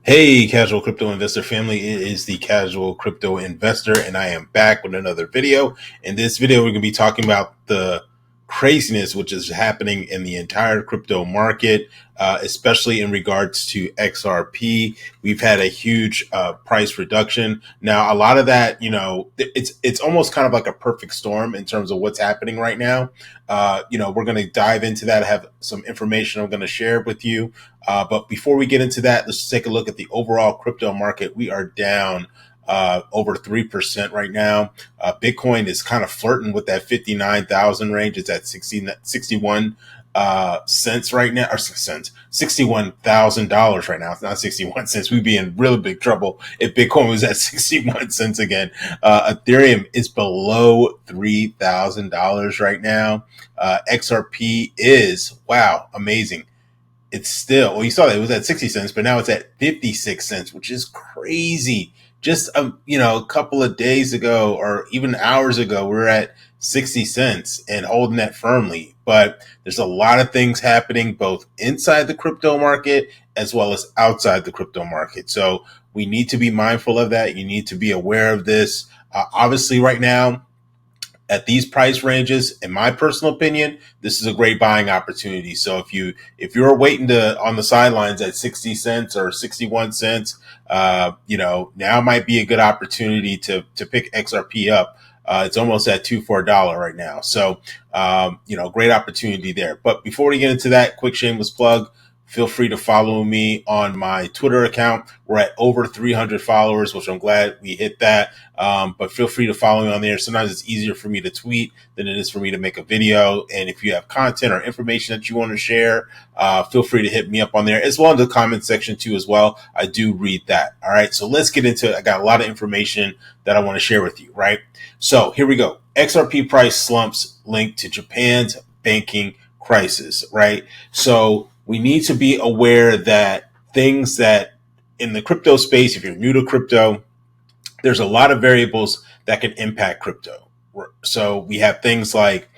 Hey, casual crypto investor family. It is the casual crypto investor, and I am back with another video. In this video, we're going to be talking about the craziness which is happening in the entire crypto market, especially in regards to XRP. We've had a huge price reduction. Now, a lot of that, it's almost kind of like a perfect storm in terms of what's happening right now. We're going to dive into that. I have some information I'm going to share with you. But before we get into that, let's take a look at the overall crypto market. We are down over 3% right now. Bitcoin is kind of flirting with that 59,000 range. It's at 61 cents right now, or cents, $61,000 right now. It's not 61 cents. We'd be in really big trouble if Bitcoin was at 61 cents again. Ethereum is below $3,000 right now. XRP is, wow, amazing. It's still, well, you saw that it was at 60 cents, but now it's at 56 cents, which is crazy. Just, a couple of days ago or even hours ago, we were at 60 cents and holding that firmly. But there's a lot of things happening both inside the crypto market as well as outside the crypto market. So we need to be mindful of that. You need to be aware of this. Obviously, right now, at these price ranges, in my personal opinion, this is a great buying opportunity. So if you're waiting on the sidelines at 60 cents or 61 cents, now might be a good opportunity to pick XRP up. It's almost at $2 for $1 right now. So, great opportunity there. But before we get into that, quick shameless plug. Feel free to follow me on my Twitter account. We're at over 300 followers, which I'm glad we hit that. But feel free to follow me on there. Sometimes it's easier for me to tweet than it is for me to make a video. And if you have content or information that you want to share, feel free to hit me up on there, as well in the comment section too as well. I do read that. All right. So let's get into it. I got a lot of information that I want to share with you, right? So here we go. XRP price slumps linked to Japan's banking crisis, right? So we need to be aware that things that in the crypto space, if you're new to crypto, there's a lot of variables that can impact crypto. So we have things like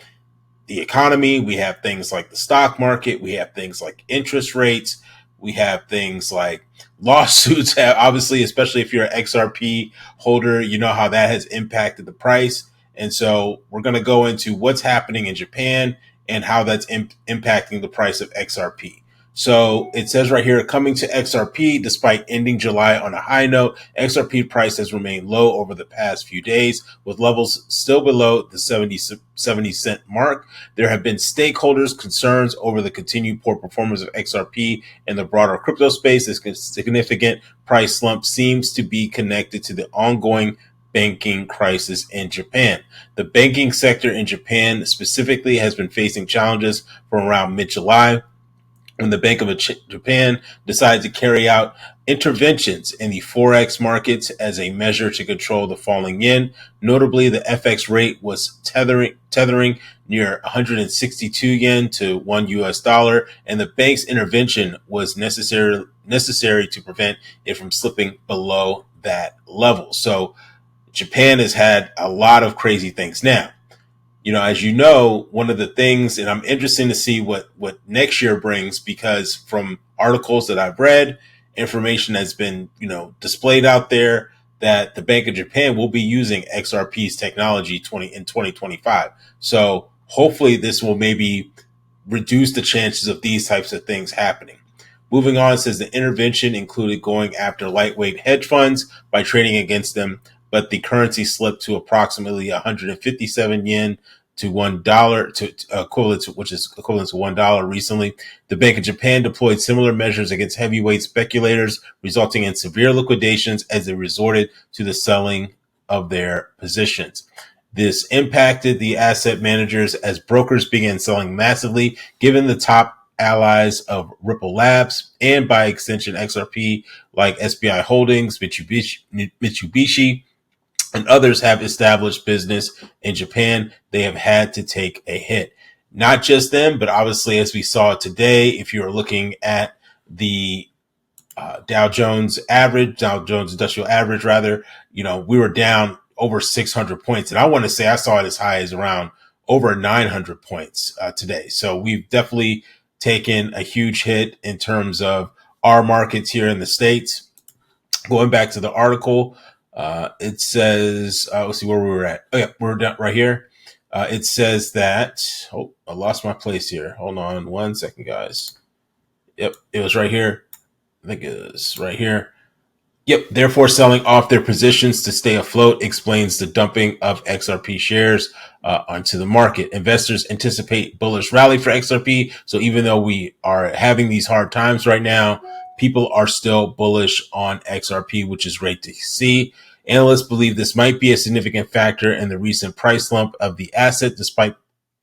the economy, we have things like the stock market, we have things like interest rates, we have things like lawsuits. Obviously, especially if you're an XRP holder, you know how that has impacted the price. And so we're going to go into what's happening in Japan and how that's impacting the price of XRP. So it says right here, coming to XRP, despite ending July on a high note, XRP price has remained low over the past few days, with levels still below the 70 cent mark. There have been stakeholders' concerns over the continued poor performance of XRP in the broader crypto space. This significant price slump seems to be connected to the ongoing banking crisis in Japan. The banking sector in Japan specifically has been facing challenges from around mid-July, when the Bank of Japan decided to carry out interventions in the Forex markets as a measure to control the falling yen. Notably, the FX rate was tethering near 162 yen to $1, and the bank's intervention was necessary to prevent it from slipping below that level. So Japan has had a lot of crazy things. Now, as you know, one of the things, and I'm interested to see what next year brings, because from articles that I've read, information has been, displayed out there that the Bank of Japan will be using XRP's technology in 2025. So hopefully this will maybe reduce the chances of these types of things happening. Moving on, it says the intervention included going after lightweight hedge funds by trading against them, but the currency slipped to approximately 157 yen to $1 which is equivalent to $1 recently. The Bank of Japan deployed similar measures against heavyweight speculators, resulting in severe liquidations as they resorted to the selling of their positions. This impacted the asset managers as brokers began selling massively, given the top allies of Ripple Labs and by extension XRP like SBI Holdings, Mitsubishi, and others have established business in Japan. They have had to take a hit. Not just them, but obviously, as we saw today, if you are looking at the Dow Jones Industrial Average, rather, we were down over 600 points. And I want to say I saw it as high as around over 900 points today. So we've definitely taken a huge hit in terms of our markets here in the States. Going back to the article, it says, let's see where we were at. Oh, yeah, we're down right here. It says that, oh, I lost my place here. Hold on 1 second, guys. Yep, it was right here. I think it was right here. Yep, therefore selling off their positions to stay afloat explains the dumping of XRP shares onto the market. Investors anticipate bullish rally for XRP. So even though we are having these hard times right now, people are still bullish on XRP, which is great to see. Analysts believe this might be a significant factor in the recent price slump of the asset, despite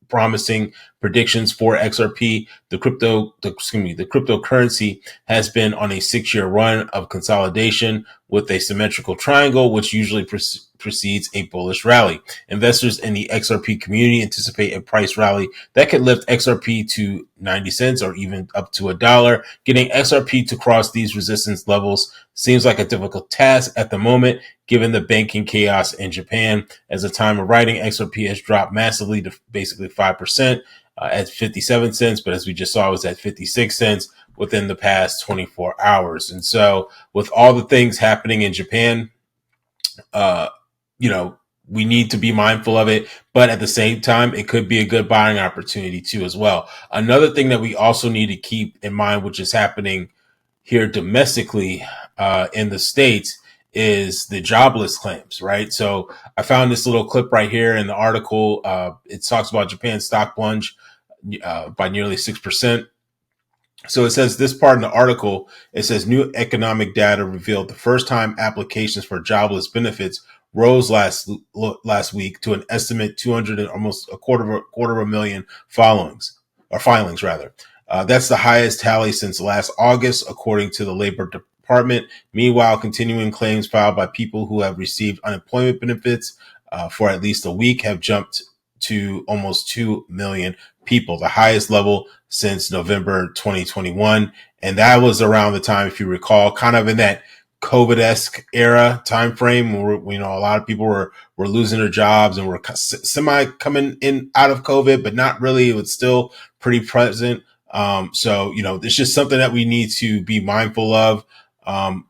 promising predictions for XRP. The cryptocurrency has been on a 6-year run of consolidation with a symmetrical triangle, which usually precedes a bullish rally. Investors in the XRP community anticipate a price rally that could lift XRP to 90 cents or even up to $1. Getting XRP to cross these resistance levels seems like a difficult task at the moment, given the banking chaos in Japan. As the time of writing, XRP has dropped massively to basically 5% at 57 cents, but as we just saw, it was at 56 cents within the past 24 hours. And so with all the things happening in Japan, uh, you know, we need to be mindful of it, but at the same time, it could be a good buying opportunity too, as well. Another thing that we also need to keep in mind, which is happening here domestically in the States, is the jobless claims, right? So I found this little clip right here in the article. It talks about Japan's stock plunge by nearly 6%. So it says this part in the article, it says new economic data revealed the first time applications for jobless benefits rose last week to an estimate 200 and almost a quarter of a million filings rather. That's the highest tally since last August, according to the Labor Department. Meanwhile, continuing claims filed by people who have received unemployment benefits for at least a week have jumped to almost 2 million people, the highest level since November 2021. And that was around the time, if you recall, kind of in that COVID-esque era time frame where, you know, a lot of people were losing their jobs and were semi coming in out of COVID, but not really. It was still pretty present. So, you know, it's just something that we need to be mindful of,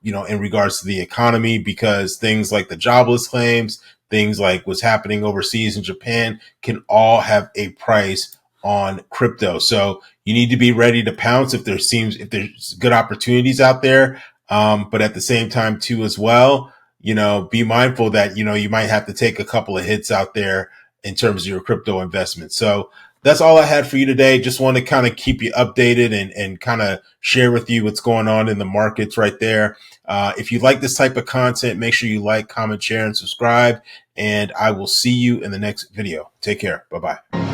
you know, in regards to the economy, because things like the jobless claims, things like what's happening overseas in Japan can all have a price on crypto. So you need to be ready to pounce if there's good opportunities out there. But at the same time too, as well, you know, be mindful that, you know, you might have to take a couple of hits out there in terms of your crypto investments. So that's all I had for you today. Just want to kind of keep you updated and kind of share with you what's going on in the markets right there. If you like this type of content, make sure you like, comment, share, and subscribe. And I will see you in the next video. Take care. Bye-bye.